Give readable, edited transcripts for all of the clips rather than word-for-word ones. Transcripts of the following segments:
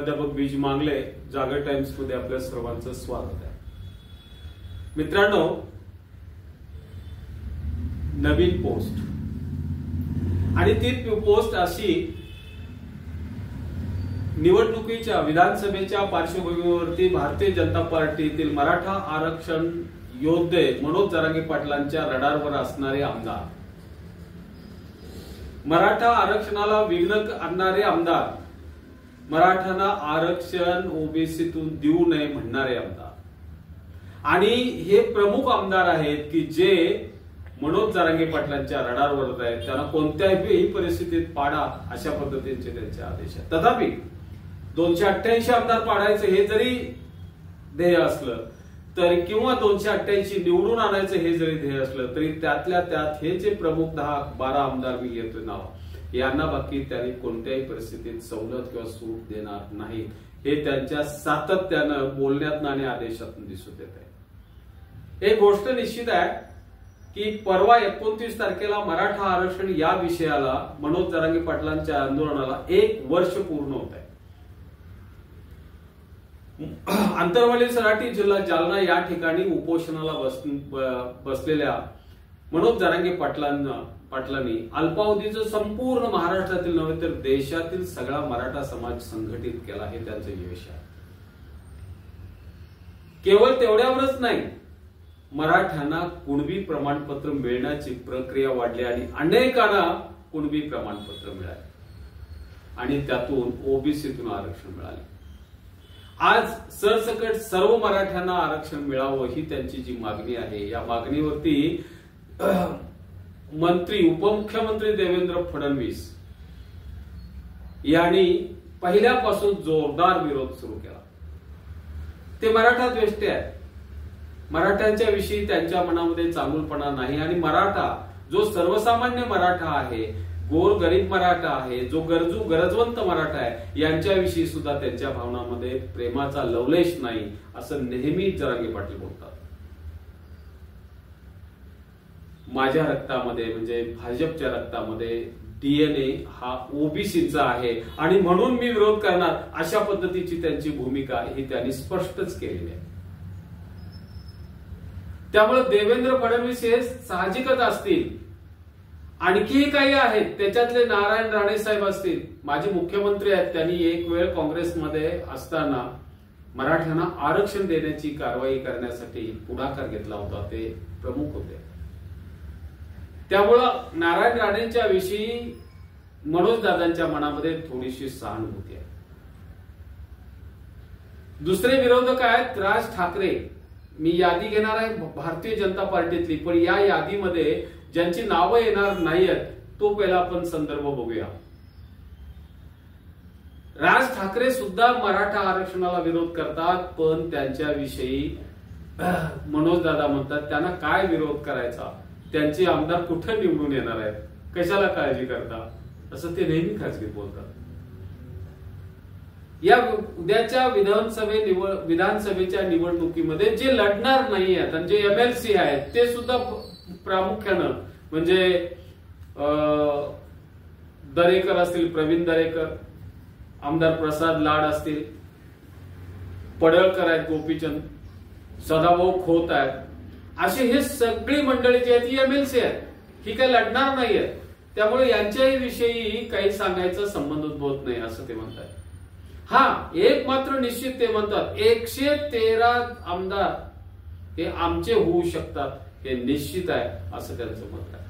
प्राध्यापक बीज मांगले, जागर टाइम्स मध्ये आपल्या सर्वांचं स्वागत आहे. मित्रांनो, नवीन पोस्ट आणि ती पोस्ट अशी, निवडणुकीच्या विधानसभेच्या पार्श्वभूमीवरती भारतीय जनता पार्टीतील मराठा आरक्षण योद्धे मनोज जरांगे पाटलांच्या रडारवर असणारे आमदार, मराठा आरक्षणाला विघ्न आणणारे आमदार, मराठ्यांना आरक्षण ओबीसीतून देऊ नये म्हणणारे आमदार आणि हे प्रमुख आमदार आहेत की जे मनोज जरांगे पाटलांच्या रडारवर आहेत. त्यांना कोणत्याही परिस्थितीत पाडा अशा पद्धतीचे त्यांचे आदेश आहेत. तथापि 288 आमदार पाडायचं हे जरी ध्येय असलं तर किंवा 288 निवडून आणायचं हे जरी ध्येय असलं तरी त्यातल्या त्यात हे जे प्रमुख 10-12 आमदार मी घेतोय नाव, यांना बाकी त्यांनी कोणत्याही परिस्थितीत सवलत किंवा सूट देणार नाही, हे त्यांच्या सातत्यानं बोलण्यातून आणि आदेशातून दिसून येत आहे. एक गोष्ट निश्चित आहे की परवा 29 तारखेला मराठा आरक्षण या विषयाला, मनोज जरांगे पाटलांच्या आंदोलनाला 1 वर्ष पूर्ण होत आहे. आंतरवाली सराटी जिल्हा जालना या ठिकाणी उपोषणाला बसलेल्या मनोज जरांगे पाटलांनी अल्पावधीचं संपूर्ण महाराष्ट्रातील नव्हे तर देशातील सगळा मराठा समाज संघटित केला, हे त्यांचं यश आहे. केवळ तेवढ्यावरच नाही, मराठ्यांना कुणबी प्रमाणपत्र मिळण्याची प्रक्रिया वाढली आणि अनेकांना कुणबी प्रमाणपत्र मिळाले आणि त्यातून ओबीसीतून आरक्षण मिळाले. आज सरसकट सर्व मराठ्यांना आरक्षण मिळावं ही त्यांची जी मागणी आहे, या मागणीवरती उपमुख्यमंत्री देवेंद्र फडणवीस यांनी पहिल्यापासून जोरदार विरोध सुरू केला. ते मराठा द्वेष्टे आहेत. मराठ्यांच्या विषयी त्यांच्या मनामध्ये चांगुलपणा नाही आणि मराठा जो सर्वसामान्य मराठा आहे, गोरगरीब मराठा आहे, जो गरजवंत मराठा आहे, यांच्याविषयी सुद्धा त्यांच्या भावनामध्ये प्रेमाचा लवलेश नाही, असं नेहमी जरांगे पाटील बोलतात. माझ्या रक्तामध्ये म्हणजे भाजपच्या रक्तामध्ये डीएनए हा ओबीसीचा आहे आणि म्हणून मी विरोध करणार, अशा पद्धतीची त्यांची भूमिका ही त्यांनी स्पष्टच केलेली आहे. त्यामुळे देवेंद्र फडणवीस हे साहजिकच असतील. आणखी काही आहेत, त्याच्यातले नारायण राणे साहेब असतील, माजी मुख्यमंत्री आहेत. त्यांनी एक वेळ काँग्रेसमध्ये असताना मराठ्यांना आरक्षण देण्याची कारवाई करण्यासाठी पुढाकार घेतला होता, ते प्रमुख होते. त्यामुळं नारायण राणेंच्या विषयी मनोज दादांच्या मनामध्ये थोडीशी सहानुभूती आहे. दुसरे विरोधक आहेत राज ठाकरे. मी यादी घेणार आहे भारतीय जनता पार्टीतली, पण या यादीमध्ये ज्यांची नावं येणार नाहीयेत तो पहिला आपण संदर्भ बघूया. राज ठाकरे सुद्धा मराठा आरक्षणाला विरोध करतात, पण त्यांच्याविषयी मनोज दादा म्हणतात त्यांना काय विरोध करायचा, त्यांचे आमदार कुठे निवडून येणार आहेत, कशाला काळजी करता, असं ते नेहमी खासगीत बोलतात. या उद्याच्या विधानसभेच्या निवडणुकीमध्ये जे लढणार नाही आहेत आणि जे एमएलसी आहेत ते सुद्धा प्रामुख्यानं म्हणजे दरेकर असतील, प्रवीण दरेकर, आमदार प्रसाद लाड असतील, पडळकर आहेत, गोपीचंद, सदाभाऊ खोत आहेत, अशी हे सगळी मंडळी जी आहेत ती एमएलसी आहेत, ही काही लढणार नाही आहेत. त्यामुळे यांच्याही विषयी काही सांगायचा संबंध उद्भवत नाही असं ते म्हणतात. हा, एक मात्र निश्चित ते म्हणतात 113 आमदार हे आमचे होऊ शकतात, हे निश्चित आहे असं त्यांचं मत आहे.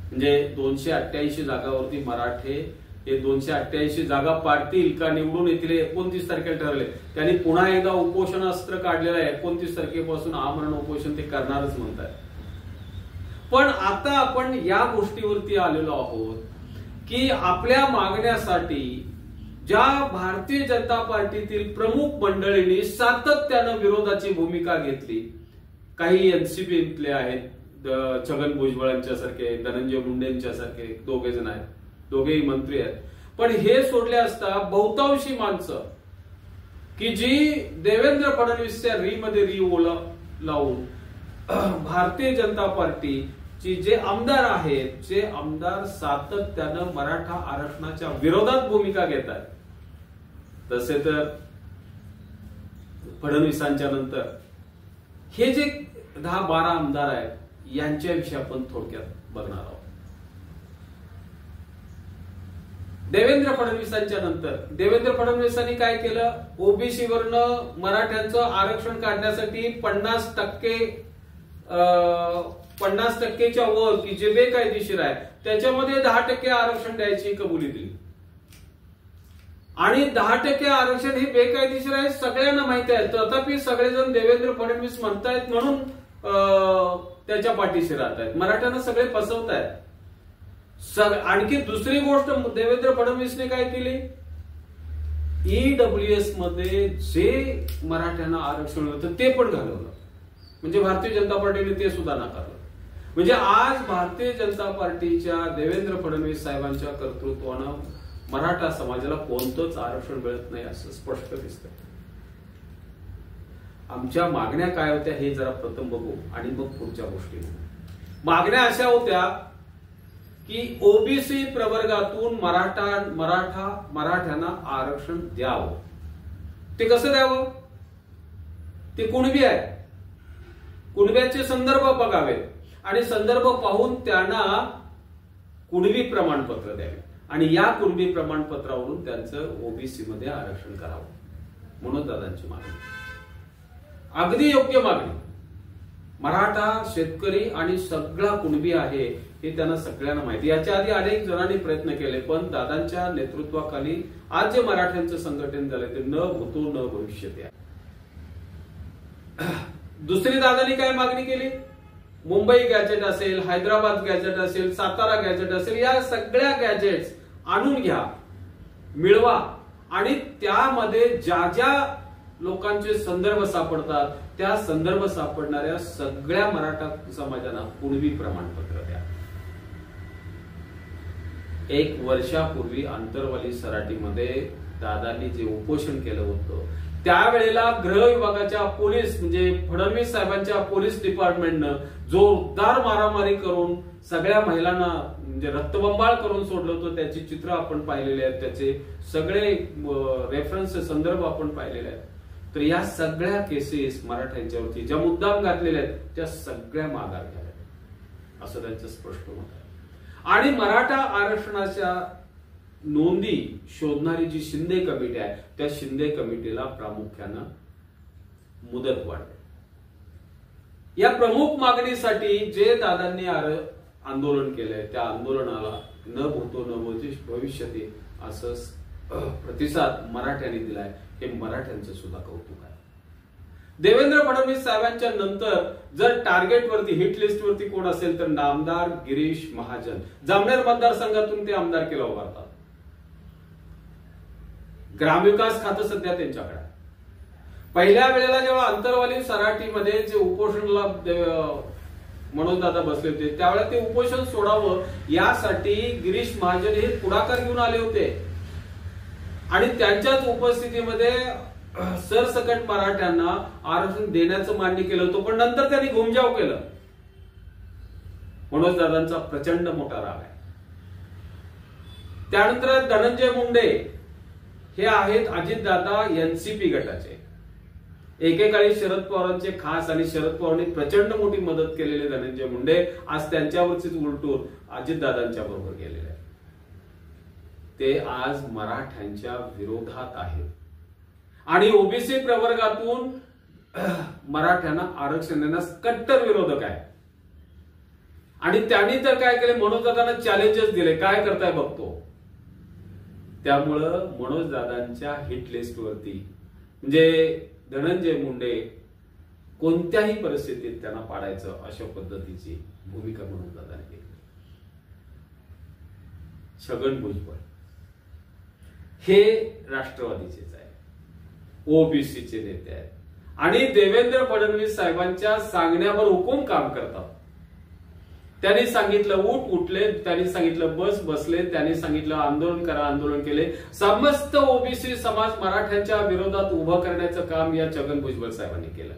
म्हणजे 288 जागावरती मराठे हे 288 जागा पाडतील का निवडून येतील 29 तारखेला ठरले. त्यांनी पुन्हा एकदा उपोषण अस्त्र काढलेलं आहे. 29 तारखेपासून आमरण उपोषण ते करणारच म्हणतात. पण आता आपण या गोष्टीवरती आलेलो आहोत की आपल्या मागण्यासाठी ज्या भारतीय जनता पार्टीतील प्रमुख मंडळींनी सातत्यानं विरोधाची भूमिका घेतली, काही एनसीपीतले आहेत, छगन भुजबळांच्या सारखे, धनंजय मुंडेंच्या सारखे 2 जण आहेत, दोघेही मंत्री आहेत. पण हे सोडले असता बहुतांशी माणसं की जी देवेंद्र फडणवीसच्या री लावून भारतीय जनता पार्टीची जे आमदार आहेत, जे आमदार सातत्यानं मराठा आरक्षणाच्या विरोधात भूमिका घेत आहेत, तसे तर फडणवीसांच्या नंतर हे जे 10-12 आमदार आहेत यांच्याविषयी आपण थोडक्यात बघणार आहोत. देवेंद्र फडणवीसांच्या नंतर देवेंद्र फडणवीसांनी काय केलं, ओबीसी वरनं मराठ्यांचं आरक्षण काढण्यासाठी 50%च्या वर की जे बेकायदेशीर आहे त्याच्यामध्ये 10% आरक्षण द्यायची कबुली दिली. आणि 10% आरक्षण हे बेकायदेशीर आहे सगळ्यांना माहिती आहे, तथापि सगळेजण देवेंद्र फडणवीस म्हणतायत म्हणून त्याच्या पाठीशी राहत आहेत. मराठ्यांना सगळे फसवतायत. आणखी दुसरी गोष्ट देवेंद्र फडणवीसने काय केली, ईडब्ल्यूएस मध्ये जे मराठ्यांना आरक्षण होतं ते पण घालवलं. म्हणजे भारतीय जनता पार्टीने ते सुद्धा नाकारलं. म्हणजे आज भारतीय जनता पार्टीच्या देवेंद्र फडणवीस साहेबांच्या कर्तृत्वानं मराठा समाजाला कोणतंच आरक्षण मिळत नाही असं स्पष्ट दिसतं. आमच्या मागण्या काय होत्या हे जरा प्रथम बघू आणि मग पुढच्या गोष्टी बघू. मागण्या अशा होत्या की ओबीसी प्रवर्गातून मराठ्यांना आरक्षण द्यावं. ते कसं द्यावं, ते कुणबी आहे, कुणब्याचे संदर्भ बघावेत आणि संदर्भ पाहून त्यांना कुणबी प्रमाणपत्र द्यावे आणि या कुणबी प्रमाणपत्रावरून त्यांचं ओबीसी मध्ये आरक्षण करावं. म्हणून दादांची मागणी अगदी योग्य मागणी. मराठा शेतकरी आणि सगळा कुणबी आहे हे त्यांना सगळ्यांना माहिती. याच्या आधी अनेक जणांनी प्रयत्न केले पण दादांच्या नेतृत्वाखाली आज जे मराठ्यांचं संघटन झालंय ते न भूतो न भविष्यती आहे. दुसरी दादांनी काय मागणी केली, मुंबई गॅजेट असेल, हैदराबाद गॅजेट असेल, सातारा गॅजेट असेल, या सगळ्या गॅजेट्स आणून घ्या, मिळवा आणि त्यामध्ये ज्या ज्या लोकांचे संदर्भ सापडतात त्या संदर्भ सापडणाऱ्या सगळ्या मराठा समाजाला कुणबी प्रमाणपत्र द्या. 1 वर्षापूर्वी आंतरवाली सराटीमध्ये दादांनी जे उपोषण केलं होतं त्यावेळेला गृह विभागाच्या पोलीस म्हणजे फडणवीस साहेबांच्या पोलीस डिपार्टमेंटनं जोरदार मारामारी करून सगळ्या महिलांना म्हणजे रक्तबंबाळ करून सोडलं होतं. त्याची चित्र आपण पाहिलेली आहेत, त्याचे सगळे रेफरन्स संदर्भ आपण पाहिलेले आहेत. तर या सगळ्या केसेस मराठ्यांच्यावरती ज्या मुद्दाम घातलेल्या आहेत त्या सगळ्या माघार घ्याव्यात असं त्यांचं स्पष्ट मत आहे. आणि मराठा आरक्षणाच्या नोंदी शोधणारी जी शिंदे कमिटी आहे त्या शिंदे कमिटीला प्रामुख्यानं मुदत वाढ. या प्रमुख मागणीसाठी जे दादांनी आंदोलन केलंय त्या आंदोलनाला न भूतो न भविष्यती असं प्रतिसाद मराठ्यांनी दिलाय हे मराठ्यांचं सुद्धा कौतुक आहे. देवेंद्र फडणवीस साहेबांच्या नंतर जर टार्गेट वरती हिट लिस्ट वरती कोण असेल तर नामदार गिरीश महाजन, जामनेर मतदारसंघातून ते आमदारकीला उभारतात. ग्रामविकास खातं सध्या त्यांच्याकडे. पहिल्या वेळेला जेव्हा आंतरवाली सराटीमध्ये जे उपोषणाला मनोज दादा बसले होते त्यावेळेला ते उपोषण सोडावं यासाठी गिरीश महाजन हे पुढाकार घेऊन आले होते आणि त्यांच्याच उपस्थितीमध्ये सरसकट मराठ्यांना आरक्षण देण्याचं मान्य केलं होतं. पण नंतर त्यांनी घुमजाव केलं. मनोज दादांचा प्रचंड मोठा राग आहे. त्यानंतर धनंजय मुंडे हे आहेत अजितदादा एनसीपी गटाचे. एकेकाळी शरद पवारांचे खास आणि शरद पवारांनी प्रचंड मोठी मदत केलेले धनंजय मुंडे आज त्यांच्यावरचीच उलटून अजितदादांच्या बरोबर गेलेले आहेत. ते आज मराठ्यांच्या विरोधात आहेत आणि ओबीसी प्रवर्गातून मराठ्यांना आरक्षण देण्यास कट्टर विरोधक आहे. आणि त्यांनी तर काय केले, मनोज दादांना चॅलेंजेस दिले, काय करताय बघतो. त्यामुळं मनोज दादांच्या हिट लिस्ट वरती म्हणजे धनंजय मुंडे कोणत्याही परिस्थितीत त्यांना पाडायचं अशा पद्धतीची भूमिका मनोज दादांनी घेतली. छगन भुजबळ हे राष्ट्रवादीचेच आहे, ओबीसीचे नेते आहेत आणि देवेंद्र फडणवीस साहेबांच्या सांगण्यावर हुकूम काम करतात. त्यांनी सांगितलं उठ उठले, त्यांनी सांगितलं बस बसले, त्यांनी सांगितलं आंदोलन करा आंदोलन केले. समस्त ओबीसी समाज मराठ्यांच्या विरोधात उभं करण्याचं काम या छगन भुजबळ साहेबांनी केलं.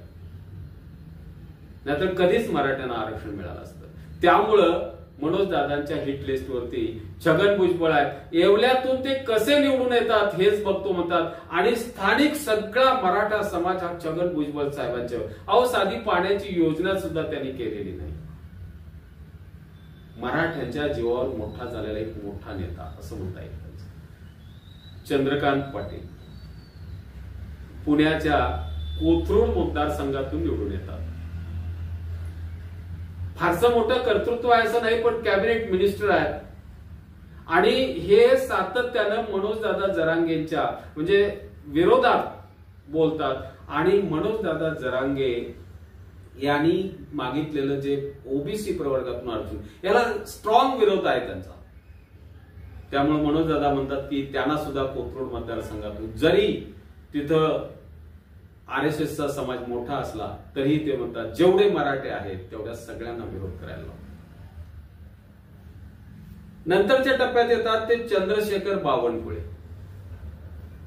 नाहीतर कधीच मराठ्यांना आरक्षण मिळालं असतं. त्यामुळं मनोज दादांच्या हिट लिस्ट वरती छगन भुजबळ आहेत. येवल्यातून ते कसे निवडून येतात हेच बघतो म्हणतात. आणि स्थानिक सगळा मराठा समाज हा छगन भुजबळ साहेबांच्या, अहो साधी पाण्याची योजना सुद्धा त्यांनी केलेली नाही. मराठ्यांच्या जीवावर मोठा झालेला एक मोठा नेता असं म्हणता येईल. चंद्रकांत पाटील पुण्याच्या कोथरूड मतदारसंघातून निवडून येतात. फारसं मोठं कर्तृत्व आहे असं नाही, पण कॅबिनेट मिनिस्टर आहेत. आणि हे सातत्यानं मनोजदादा जरांगेंच्या म्हणजे विरोधात बोलतात. आणि मनोजदादा जरांगे यांनी मागितलेलं जे ओबीसी प्रवर्गातून आरक्षण, याला स्ट्रॉंग विरोध आहे त्यांचा. त्यामुळे मनोजदादा म्हणतात की त्यांना सुद्धा कोथरूड मतदारसंघातून, जरी तिथं RSSचा समाज मोठा असला तरी ते म्हणतात जेवढे मराठे आहेत तेवढ्या सगळ्यांना विरोध करायला लावतात. नंतरच्या टप्प्यात येतात ते चंद्रशेखर बावनकुळे,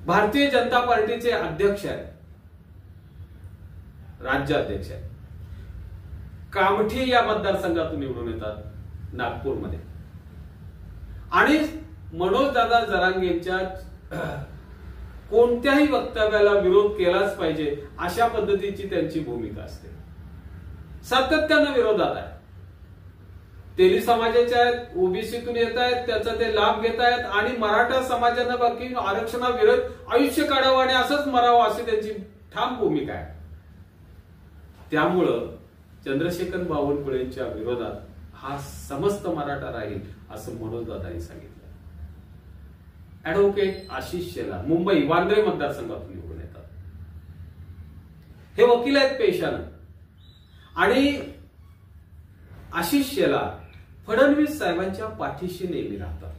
भारतीय जनता पार्टीचे अध्यक्ष आहेत, राज्याध्यक्ष आहेत. कामठी या मतदारसंघातून निवडून येतात नागपूरमध्ये. आणि मनोजदादा जरांगेंच्या कोणत्याही वक्तव्याला विरोध केलाच पाहिजे अशा पद्धतीची त्यांची भूमिका असते. सातत्यानं विरोधात आहे. तेली समाजाचे आहेत, ओबीसीतून येत आहेत, त्याचा ते लाभ घेत आहेत. आणि मराठा समाजानं बाकी आरक्षणाविरोध आयुष्य काढावं आणि असंच मरावं अशी त्यांची ठाम भूमिका आहे. त्यामुळं चंद्रशेखर बावनकुळेंच्या विरोधात हा समस्त मराठा राहील असं मनोजदादांनी सांगितलं. ऍडव्होकेट आशिष शेलार मुंबई वांद्रे मतदारसंघातून निवडून येतात. हे वकील आहेत पेशानं. आणि आशिष शेलार फडणवीस साहेबांच्या पाठीशी नेहमी राहतात.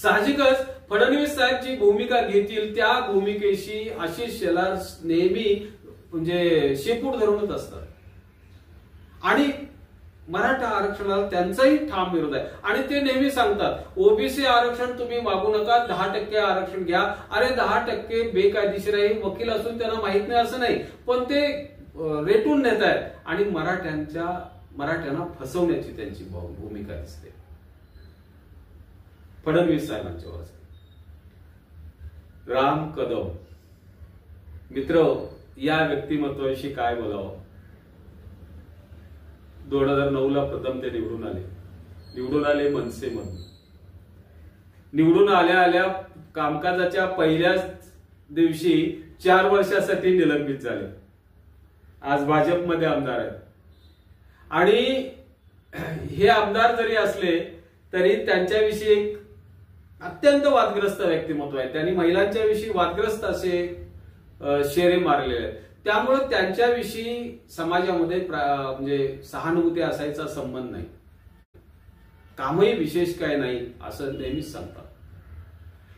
साहजिकच फडणवीस साहेब जी भूमिका घेतील त्या भूमिकेशी आशिष शेलार नेहमी म्हणजे शेपूट धरूनच असतात. आणि मराठा आरक्षणाला त्यांचाही ठाम विरोध आहे. आणि ते नेहमी सांगतात ओबीसी आरक्षण तुम्ही मागू नका, 10% आरक्षण घ्या. अरे 10% बेकायदेशीर आहे, वकील असून त्यांना माहित नाही असं नाही, पण ते रेटून नेत आहेत. आणि मराठ्यांना फसवण्याची त्यांची भूमिका दिसते फडणवीस साहेबांच्यावर. राम कदम मित्र, या व्यक्तिमत्वाविषयी काय बोलावं. 2009ला प्रथम ते निवडून आले मनसेमधून. निवडून आल्या कामकाजाच्या पहिल्याच दिवशी 4 वर्षासाठी निलंबित झाले. आज भाजपमध्ये आमदार आहेत. आणि हे आमदार जरी असले तरी त्यांच्याविषयी एक अत्यंत वादग्रस्त व्यक्तिमत्व आहे. त्यांनी महिलांच्या विषयी वादग्रस्त असे शेरे मारलेले आहेत. त्यामुळे त्यांच्याविषयी समाजामध्ये म्हणजे सहानुभूती असायचा संबंध नाही. कामही विशेष काय नाही असं नेहमीच सांगतात.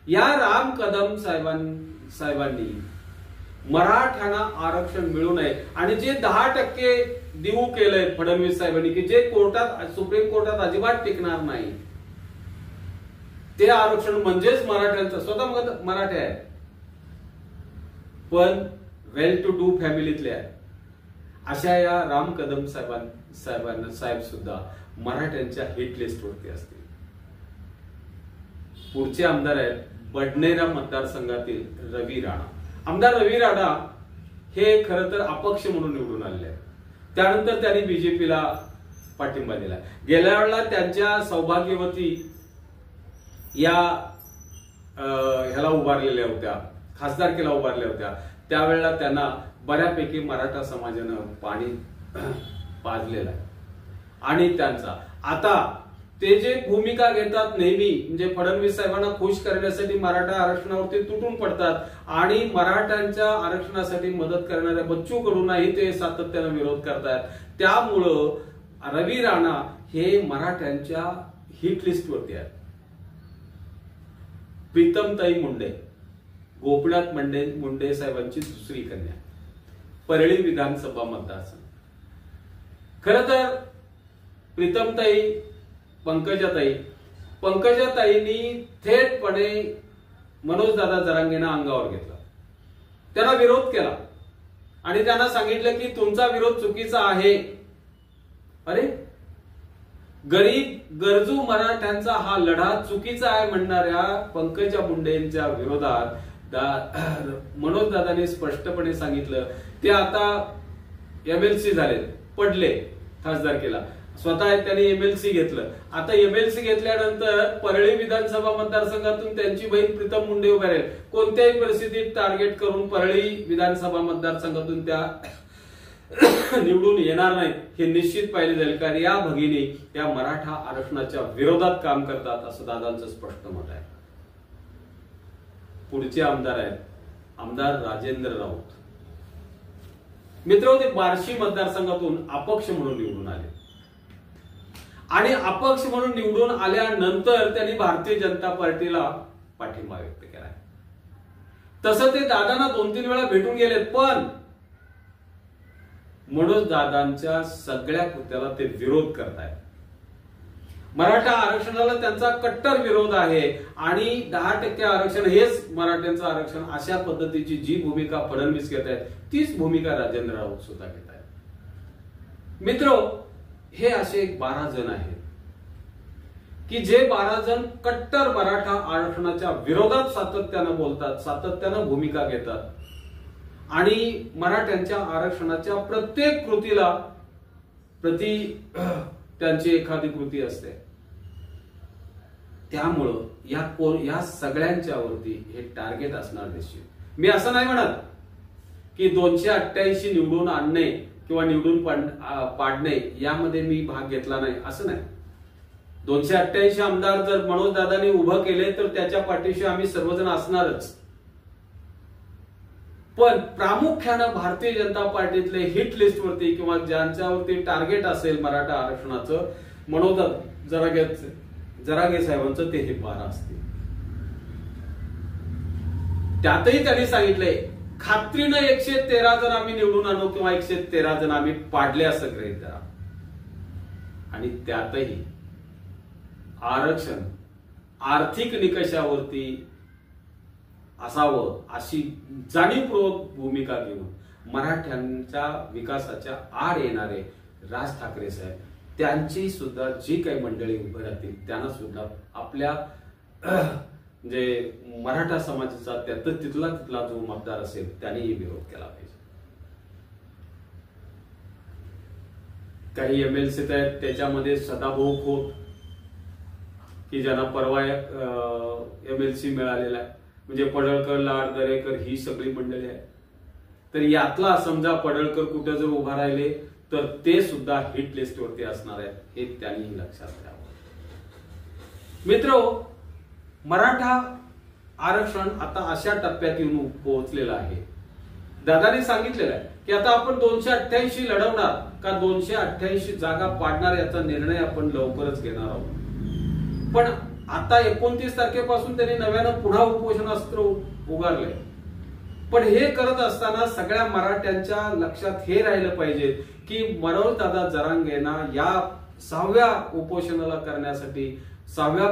या राम कदम साहेबांनी मराठ्यांना आरक्षण मिळू नये आणि जे 10% देऊ केलंय फडणवीस साहेबांनी, की जे सुप्रीम कोर्टात अजिबात टिकणार नाही, ते आरक्षण म्हणजेच मराठ्यांचं. स्वतः मराठे आहेत पण वेल टू डू फॅमिलीतले आहेत. अशा या राम कदम साहेब सुद्धा मराठ्यांच्या हिट लिस्ट वरती असतील. पुढचे आमदार आहेत बडनेरा मतदारसंघातील रवी राणा. आमदार रवी राणा हे खरं तर अपक्ष म्हणून निवडून आलेले आहेत. त्यानंतर त्यांनी बीजेपीला पाठिंबा दिला. गेल्या वेळेला त्यांच्या सौभाग्यवती या ह्याला उभारलेल्या होत्या, खासदारकीला उभारल्या होत्या. त्यावेळेला त्यांना बऱ्यापैकी मराठा समाजानं पाणी पाजलेलं आहे. आणि त्यांचा आता ते जे भूमिका घेतात नेहमी म्हणजे फडणवीस साहेबांना खुश करण्यासाठी मराठा आरक्षणावरती तुटून पडतात. आणि मराठ्यांच्या आरक्षणासाठी मदत करणाऱ्या बच्चू कडूंनाही ते सातत्यानं विरोध करतात. त्यामुळं रवी राणा हे मराठ्यांच्या हिट लिस्ट वरती आहेत. प्रीतमताई मुंडे, गोपीनाथ मुंडे साहेबांची दुसरी कन्या, परळी विधानसभा मतदारसंघ. खरं तर प्रीतमताई पंकजाताईंनी थेटपणे मनोजदादा जरांगेंना अंगावर घेतला, त्यांना विरोध केला आणि त्यांना सांगितलं की तुमचा विरोध चुकीचा आहे. अरे गरीब गरजू मराठ्यांचा हा लढा चुकीचा आहे म्हणणाऱ्या पंकजा मुंडेंच्या विरोधात मनोज दादांनी स्पष्टपणे सांगितलं. ते आता एमएलसी झाले, पडले खासदारकीला, स्वतः त्यांनी एमएलसी घेतलं. आता एमएलसी घेतल्यानंतर परळी विधानसभा मतदारसंघातून त्यांची बहीण प्रीतम मुंडे उभ्या राहील. कोणत्याही परिस्थितीत टार्गेट करून परळी विधानसभा मतदारसंघातून त्या निवडून येणार नाही हे निश्चित पाहिले जाईल. कारण या भगिनी या मराठा आरक्षणाच्या विरोधात काम करतात असं दादांचं स्पष्ट मत आहे. पुढचे आमदार आहेत आमदार राजेंद्र राऊत. मित्र, ते बार्शी मतदारसंघातून अपक्ष म्हणून निवडून आले आणि अपक्ष म्हणून निवडून आल्यानंतर त्यांनी भारतीय जनता पार्टीला पाठिंबा व्यक्त केला. तसं ते दादांना 2-3 वेळा भेटून गेलेत, पण मनोज दादांच्या सगळ्या कृत्याला ते विरोध करतायत. मराठा आरक्षणाला त्यांचा कट्टर विरोध आहे आणि 10% आरक्षण हेच मराठ्यांचं आरक्षण अशा पद्धतीची जी भूमिका फडणवीस घेत आहेत तीच भूमिका राजेंद्र राऊत सुद्धा घेत आहेत. मित्र, हे असे 12 जण आहेत की जे 12 जण कट्टर मराठा आरक्षणाच्या विरोधात सातत्यानं बोलतात, सातत्यानं भूमिका घेतात आणि मराठ्यांच्या आरक्षणाच्या प्रत्येक कृतीला त्यांची एखादी कृती असते. त्यामुळं या सगळ्यांच्या वरती हे टार्गेट असणार दिसते. मी असं नाही म्हणत की 288 निवडून आणणे किंवा निवडून पाडणे यामध्ये मी भाग घेतला नाही, असं नाही. 288 आमदार जर मनोज दादांनी उभं केले तर त्याच्या पाठीशी आम्ही सर्वजण असणारच. पण प्रामुख्यानं भारतीय जनता पार्टीतले हिट लिस्ट वरती किंवा ज्यांच्यावरती टार्गेट असेल मराठा आरक्षणाचं, मनोज जरागे साहेबांचं ते हे 12 असतील. त्यातही त्यांनी सांगितलंय खात्रीनं 113 जण आम्ही निवडून आणू किंवा 113 जण आम्ही पाडले असं गृहीत धरा. आणि त्यातही आरक्षण आर्थिक निकषावरती असावं अशी जाणीवपूर्वक भूमिका घेऊन मराठ्यांच्या विकासाच्या आड येणारे राज ठाकरे साहेब, त्यांची सुद्धा जी काही मंडळी उभे राहतील त्यांना सुद्धा आपल्या म्हणजे मराठा समाजाचा तिथला जो मतदार असेल त्यांनीही विरोध केला पाहिजे. काही एमएलसी आहेत त्याच्यामध्ये सदाभाऊ खोत की ज्यांना परवा एमएलसी मिळालेला आहे, म्हणजे पडळकर, लाड, दरेकर ही सगळी मंडळी आहे. तर यातला समजा पडळकर कुठे जर उभा राहिले तर ते सुद्धा हिट लिस्टवरती असणार आहेत हे त्यांनी लक्षात घ्यावं. मित्र, मराठा आरक्षण आता अशा टप्प्यात येऊन पोहोचलेलं आहे. दादाने सांगितलेलं आहे की आता आपण 288 लढवणार का 288 जागा पाडणार याचा निर्णय आपण लवकरच घेणार आहोत. पण आता 29 तारखेपासून त्यांनी नव्यानं पुन्हा उपोषणास्त्र उगारलंय. पण हे करत असताना सगळ्या मराठ्यांच्या लक्षात हे राहिलं पाहिजे की मनोज दादा जरांगेंना या 6व्या उपोषणाला करण्यासाठी, 6व्या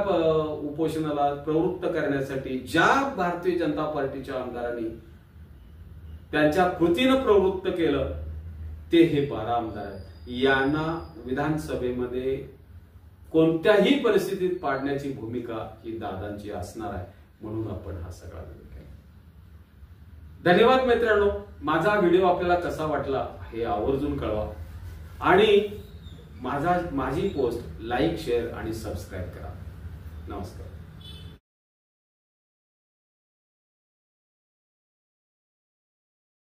उपोषणाला प्रवृत्त करण्यासाठी ज्या भारतीय जनता पार्टीच्या आमदारांनी त्यांच्या कृतीनं प्रवृत्त केलं ते हे 12 आमदार आहेत. यांना विधानसभेमध्ये कोणत्याही परिस्थितीत पाडण्याची भूमिका ही दादांची असणार आहे. म्हणून आपण हा सगळा व्हिडिओ केला. धन्यवाद मित्रांनो. माझा व्हिडिओ आपल्याला कसा वाटला हे आवर्जून कळवा आणि माझी पोस्ट लाईक, शेअर आणि सबस्क्राईब करा. नमस्कार.